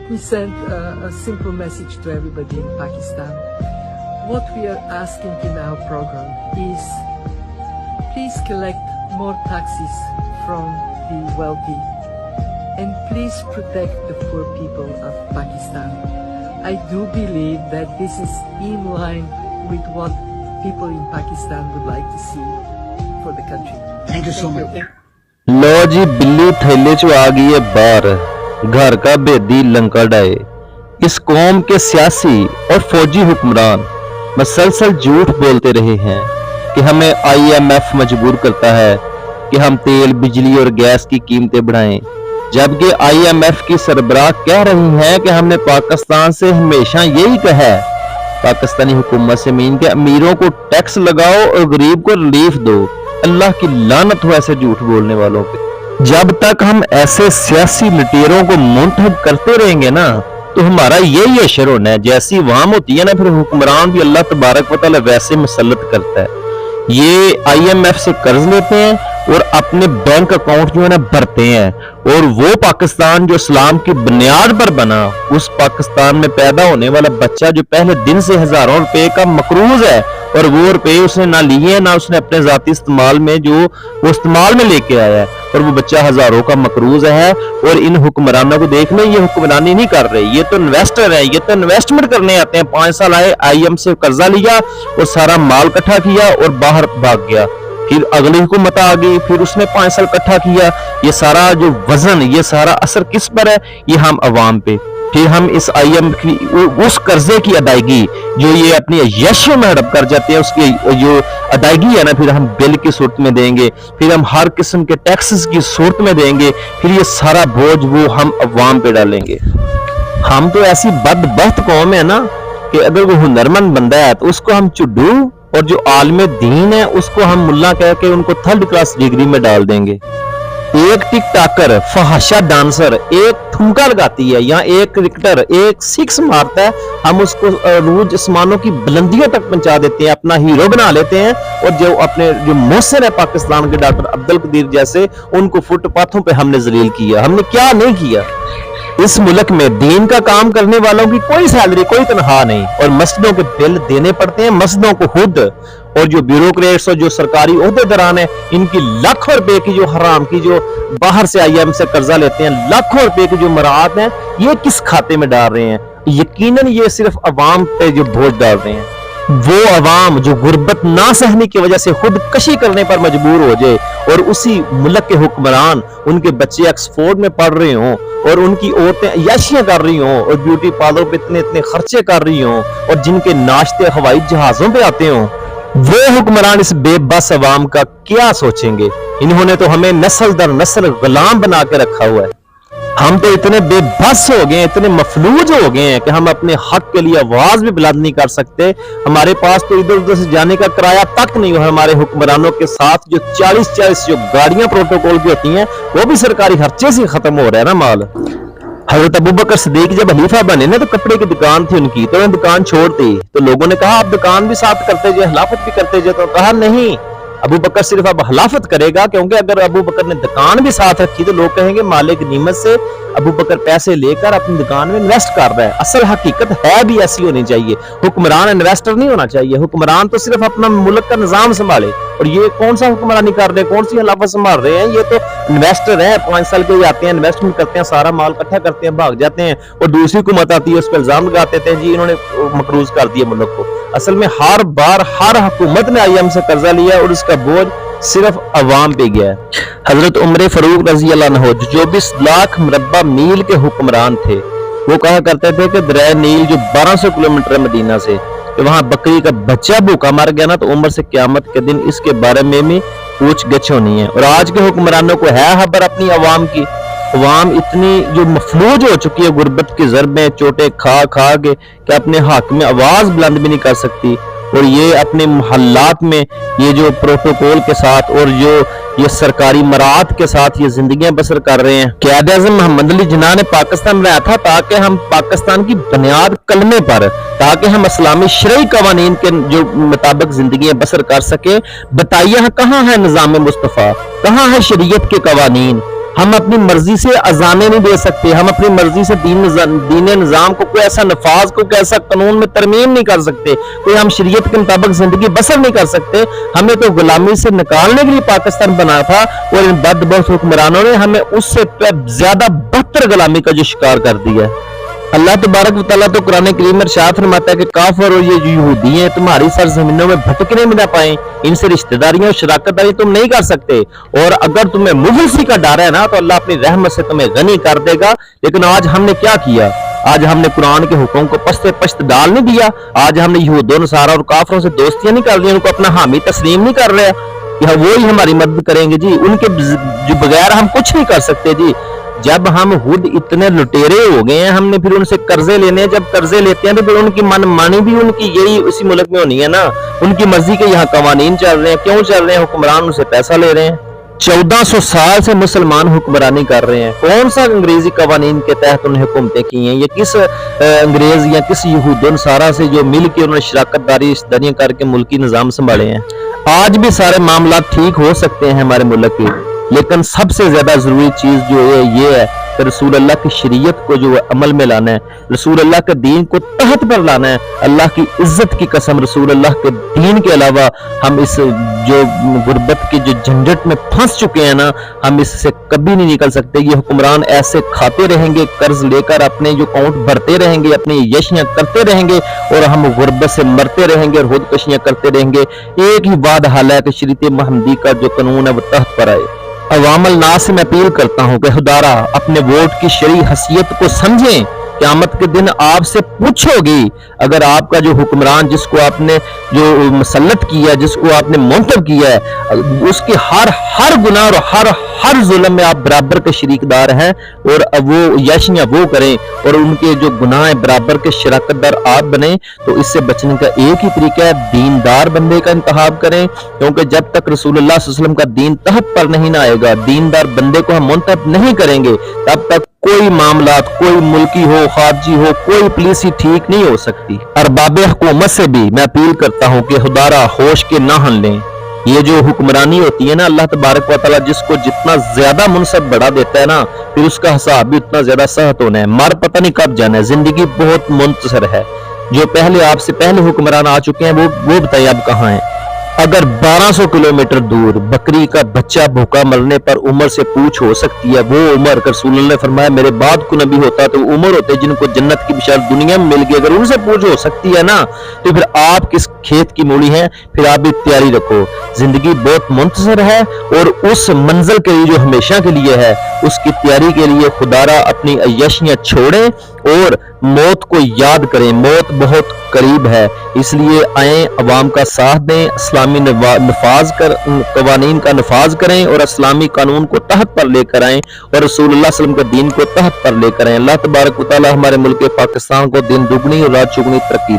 let me send a simple message to everybody in Pakistan. What we are asking in our program is, please collect more taxes from the wealthy and please protect the poor people of Pakistan. I do believe that this is in line with what people in Pakistan would like to see for the country. Thank you so much. लो जी बिल्ली थैले चो आ गई है बाहर, घर का Bedi Lanka died. इस कौम के सियासी और फौजी हुक्मरान मसलसल झूठ बोलते रहे हैं कि हमें IMF मजबूर करता है कि हम तेल, बिजली और गैस की कीमतें बढ़ाएं, जबकि IMF की सरबराह कह रही हैं कि हमने पाकिस्तान से हमेशा यही कहा है, पाकिस्तानी हुकूमत से मीन के अमीरों को टैक्स लगाओ और गरीब को रिलीफ दो। अल्लाह की लानत हो ऐसे झूठ बोलने वालों पे। जब तक हम ऐसे सियासी लुटेरों को मुंतहब करते रहेंगे ना, तो हमारा यही अशर होना है। जैसी वाम होती है ना, फिर हुक्मरान भी अल्लाह तबारक व तआला वैसे मुसल्लत करता है। ये IMF से कर्ज लेते हैं और अपने बैंक अकाउंट जो है ना भरते हैं, और वो पाकिस्तान जो इस्लाम की बुनियाद पर बना, उस पाकिस्तान में पैदा होने वाला बच्चा जो पहले दिन से हजारों रुपए का मकरूज है, और वो रुपए उसने ना लिए ना उसने अपने जाती इस्तेमाल में जो वो इस्तेमाल में लेके आया है, और वो बच्चा हजारों का मकरूज है। और इन हुक्मरानों को देख लें, ये हुक्मरानी नहीं कर रहे, ये तो इन्वेस्टर है, ये तो इन्वेस्टमेंट करने आते हैं। 5 साल आए, IM से कर्जा लिया और सारा माल इकट्ठा किया और बाहर भाग गया। फिर अगली हुकूमत आ गई, फिर उसने 5 साल इकट्ठा किया। ये सारा जो वजन, ये सारा असर किस पर है? ये हम अवाम पे। फिर हम इस IM की उस कर्जे की अदायगी जो ये अपनी यशों में हड़प कर जाते हैं, उसकी जो अदायगी है ना, फिर हम बिल की सूरत में देंगे, फिर हम हर किस्म के टैक्सेस की सूरत में देंगे, फिर ये सारा बोझ वो हम अवाम पे डालेंगे। हम तो ऐसी बदबख्त कौम है ना कि अगर वो हुनरमंद बंदा है तो उसको हम चुड्डू, और जो आलम दीन है उसको हम मुल्ला कह के उनको 3rd क्लास डिग्री में डाल देंगे। एक टिकटॉकर, फहाशा डांसर एक ठुमका लगाती है या एक क्रिकेटर एक 6 मारता है, हम उसको रोज आसमानों की बुलंदियों तक पहुंचा देते हैं, अपना हीरो बना लेते हैं। और जो अपने जो मोहसिन है पाकिस्तान के डॉक्टर अब्दुल कदीर जैसे, उनको फुटपाथों पे हमने जलील किया। हमने क्या नहीं किया? इस मुल्क में दीन का काम करने वालों की कोई सैलरी, कोई तनख्वाह नहीं, और मस्जिदों के बिल देने पड़ते हैं मस्जिदों को खुद। और जो ब्यूरोक्रेट्स और जो सरकारी ओहदेदारान है, इनकी लाखों रुपए की जो हराम की जो बाहर से IM से कर्जा लेते हैं, लाखों रुपए की जो मराहत हैं, ये किस खाते में डाल रहे हैं? यकीनन ये सिर्फ अवाम पे जो बोझ डाल रहे हैं। वो अवाम जो गुर्बत ना सहने की वजह से खुदकशी करने पर मजबूर हो जाए, और उसी मुल्क के हुक्मरान, उनके बच्चे ऑक्सफोर्ड में पढ़ रहे हों, और उनकी औरतें अय्याशियां कर रही हों, और ब्यूटी पार्लर पे इतने इतने खर्चे कर रही हों, और जिनके नाश्ते हवाई जहाजों पे आते हों, वो हुक्मरान इस बेबस अवाम का क्या सोचेंगे? इन्होंने तो हमें नस्ल दर नस्ल गुलाम बना के रखा हुआ है। हम तो इतने बेबस हो गए, इतने मफलूज हो गए हैं कि हम अपने हक के लिए आवाज भी बुलंद नहीं कर सकते। हमारे पास तो इधर उधर से जाने का किराया तक नहीं हो। हमारे हुक्मरानों के साथ जो 40-40 जो गाड़ियां प्रोटोकॉल की होती हैं, वो भी सरकारी खर्चे से खत्म हो रहा है ना माल। हजरत अबू बकर सिद्दीक जब खलीफा बने ना, तो कपड़े की दुकान थी उनकी, तो उन्होंने दुकान छोड़ दी। तो लोगों ने कहा आप दुकान भी साथ करते जाए, खिलाफत भी करते जाए। तो कहा नहीं, अबू बकर सिर्फ अब खिलाफत करेगा, क्योंकि अगर अबू बकर ने दुकान भी साथ रखी तो लोग कहेंगे मालिक नीमत से अबू बकर पैसे लेकर अपनी दुकान में इन्वेस्ट कर रहा है। असल हकीकत है भी ऐसी होनी चाहिए। हुक्मरान इन्वेस्टर नहीं होना चाहिए। हुक्मरान तो सिर्फ अपना मुल्क का निजाम संभाले, और ये कौन सा हुक्मरानी कर रहे हैं, कौन सी खिलाफत संभाल रहे हैं? ये तो इन्वेस्टर है, 5 साल के जाते हैं, इन्वेस्टमेंट करते हैं, सारा माल इकट्ठा करते हैं, भाग जाते हैं, और दूसरी हुकूमत आती है, उस पर इल्जाम लगाते थे जी इन्होंने मकरूज कर दिया मुल्क को। असल में हर बार हर हुकूमत ने IM से कर्जा लिया, और उसका बोझ सिर्फ अवाम पे गया है। हजरत उमर फारूक रजी अल्लाह अन्हु जो 24 लाख मुरब्बा मील के हुक्मरान थे, वो कहा करते थे कि दरिया नील जो 1200 किलोमीटर है मदीना से, कि वहां बकरी का बच्चा भूखा मर गया ना, तो उम्र से क्यामत के दिन इसके बारे में भी पूछ गछ होनी है। और आज के हुक्मरानों को है खबर अपनी अवाम की। अवाम इतनी जो मफलूज हो चुकी है गुर्बत की ज़रबें चोटें खा खा के, कि अपने हक में आवाज बुलंद भी नहीं कर सकती। और ये अपने मोहल्लात में ये जो प्रोटोकॉल के साथ और जो ये सरकारी मराहत के साथ ये जिंदगियां बसर कर रहे हैं। क़याद आज़म मोहम्मद अली जिन्ना ने पाकिस्तान में रहा था ताकि हम पाकिस्तान की बुनियाद कलमे पर, ताकि हम इस्लामी शरई कवानीन के जो मुताबिक जिंदगियां बसर कर सके। बताइए कहाँ है निज़ाम मुस्तफ़ा, कहाँ है शरीयत के कवानीन? हम अपनी मर्जी से अजानें नहीं दे सकते, हम अपनी मर्जी से दीन निज़ाम को कोई ऐसा नफाज, कोई ऐसा कानून में तरमीम नहीं कर सकते, कोई हम शरीयत के मुताबिक जिंदगी बसर नहीं कर सकते। हमें तो गुलामी से निकालने के लिए पाकिस्तान बना था और इन बदबख्त हुक्मरानों ने हमें उससे ज्यादा बदतर गुलामी का जो शिकार कर दिया है। अल्लाह तबारक व तआला तो कुरान करीम में इरशाद फरमाता है कि काफिर और ये जो यहूदी हैं तुम्हारी सरजमीनों में भटकने में ना पाए, इनसे रिश्तेदारियां और शराकतदारी तुम नहीं कर सकते, और अगर तुम्हें मुफलिसी का डर है ना तो अल्लाह अपनी रहमत से तुम्हें गनी कर देगा। लेकिन आज हमने क्या किया? आज हमने कुरान के हुक्म को पश्ते पश्त डाल नहीं दिया। आज हमने यहूदों नसारा और काफिरों से दोस्तियां नहीं कर ली, उनको अपना हामी तस्लीम नहीं कर रहे कि वो ही हमारी मदद करेंगे जी, उनके जो बगैर हम कुछ नहीं कर सकते जी। जब हम खुद इतने लुटेरे हो गए हैं, हमने फिर उनसे कर्जे लेने हैं, जब कर्जे लेते हैं तो फिर उनकी मनमानी भी उनकी यही उसी मुल्क में होनी है ना। उनकी मर्जी के यहाँ कवानीन चल रहे हैं, क्यों चल रहे हैं? हुक्मरान उनसे पैसा ले रहे हैं। 1400 साल से मुसलमान हुक्मरानी कर रहे हैं, कौन सा अंग्रेजी कवानीन के तहत उन्हें हुकूमतें की हैं? ये किस अंग्रेज या किस यहूदन सारा से जो मिल के उन्होंने शराकतदारी इस्दारियां करके मुल्की निजाम संभाले हैं? आज भी सारे मामला ठीक हो सकते हैं हमारे मुल्क के, लेकिन सबसे ज्यादा जरूरी चीज जो है ये है कि रसूल अल्लाह की शरीयत को जो अमल में लाना है, रसूल अल्लाह के दीन को तहत पर लाना है। अल्लाह की इज्जत की कसम, रसूल अल्लाह के दीन के अलावा हम इस जो गुर्बत के जो झंझट में फंस चुके हैं ना, हम इससे कभी नहीं निकल सकते। ये हुक्मरान ऐसे खाते रहेंगे, कर्ज लेकर अपने जो अकाउंट भरते रहेंगे, अपनी यशियां करते रहेंगे और हम गुर्बत से मरते रहेंगे और खुदकशियां करते रहेंगे। एक ही वाद हाल है कि शरीयत महमदी का जो कानून है वो तहत पर आए। अवामल नास से मैं अपील करता हूं कि खुदारा अपने वोट की शरई हसीयत को समझें। क़यामत के दिन आपसे पूछोगी, अगर आपका जो हुक्मरान जिसको आपने जो मुसल्लत किया, जिसको आपने मुंतब किया है, उसके हर गुनाह और हर जुल्म में आप बराबर के शरीकदार हैं और वो यशियां वो करें और उनके जो गुनाह है बराबर के शराकतदार आप बने, तो इससे बचने का एक ही तरीका है, दीनदार बंदे का इंतखाब करें। क्योंकि जब तक रसूलुल्लाह सल्लल्लाहु अलैहि वसल्लम का दीन तहत पर नहीं ना आएगा, दीनदार बंदे को हम मुंतब नहीं करेंगे, तब तक कोई मामला, कोई मुल्की हो, खारजी हो, कोई पुलिसी ठीक नहीं हो सकती। अरबाब हुकूमत से भी मैं अपील करता हूँ कि खुदारा होश के ना हन लें। ये जो हुक्मरानी होती है ना, अल्लाह तबारक व तआला जिसको जितना ज्यादा मुनसब बढ़ा देता है ना, फिर उसका हिसाब भी उतना ज्यादा सख्त होना है। मार पता नहीं कब जाना है, जिंदगी बहुत मुंतसर है। जो पहले आपसे पहले हुक्मरान आ चुके हैं वो बताइए अब कहाँ हैं? अगर 1200 किलोमीटर दूर बकरी का बच्चा भूखा मरने पर उमर से पूछ हो सकती है, वो उमर रसूलुल्लाह ने फरमाया मेरे बाद को नबी होता तो उमर होते जिनको जन्नत की बिशारत दुनिया में मिल गई, अगर उनसे पूछ हो सकती है ना, तो फिर आप किस खेत की मूली हैं? फिर आप भी तैयारी रखो। जिंदगी बहुत मुंतजर है और उस मंजिल के लिए जो हमेशा के लिए है, उसकी तैयारी के लिए खुदारा अपनी अय्याशियां छोड़ें और मौत को याद करें। मौत बहुत करीब है, इसलिए आए अवाम का साथ दें, इस्लामी नफाज कर कवानीन का नफाज करें और इस्लामी कानून को तहत पर लेकर आएं और रसूलुल्लाह सल्लल्लाहु अलैहि वसल्लम के दीन को तहत पर लेकर आएं। अल्लाह तबारक व तआला हमारे मुल्क पाकिस्तान को दिन दुगनी और रात चुगनी तरक्की दे।